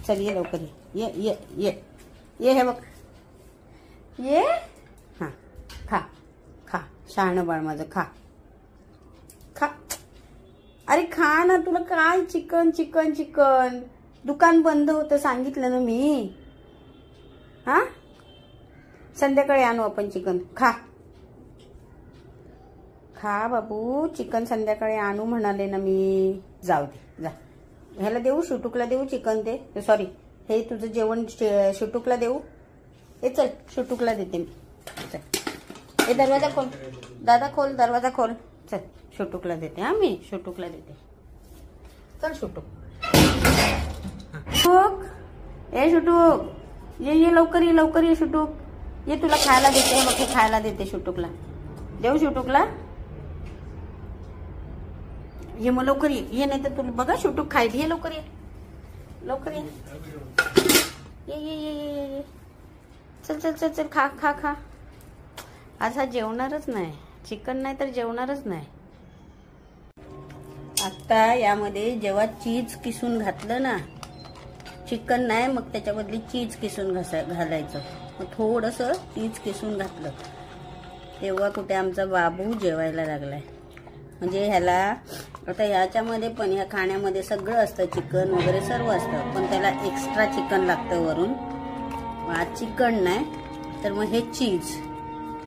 चल ये लवकर ये ये ये ये हे बघ ये हां खा खा शहाणं बाळ माझं खा खा अरे खा ना तुला काय चिकन चिकन चिकन दुकान बंद होतं सांगितलं ना मी हां संध्याकाळी आणू आपण चिकन खा खा बाबू चिकन संध्याकाळी आणू म्हणाले ना मी जाऊ दे जा ह्याला देऊ शुटुकला देऊ चिकन ते सॉरी हे तुझं जेवण शुटुकला देऊ हे चल शुटुकला देते मी चल हे दरवाजा खोल दादा खोल दरवाजा खोल चल शुटुकला देते हां मी शुटुकला देते चल शुटुक ए शुटुक ये लवकर ये शुटुक ये तुला खायला देते मग हे खायला देते शुटुकला देऊ शुटुकला ये मग लवकर ये नाही तर तुला बघा शुटुक खायला ये लवकर ये ये चल चल चल चल खा खा खा आज हा जेवणारच नाही चिकन नाही तर जेवणारच नाही आता यामध्ये जेव्हा चीज किसून घातलं ना चिकन नाही मग त्याच्या बदली चीज किसून घालायचं मग थोडंसं चीज किसून घातलं तेव्हा कुठे आमचा बाबू जेवायला लागलाय म्हणजे ह्याला आता ह्याच्यामध्ये पण ह्या खाण्यामध्ये सगळं असतं चिकन वगैरे सर्व असतं पण त्याला एक्स्ट्रा चिकन लागतं वरून आज चिकन नाही तर मग हे चीज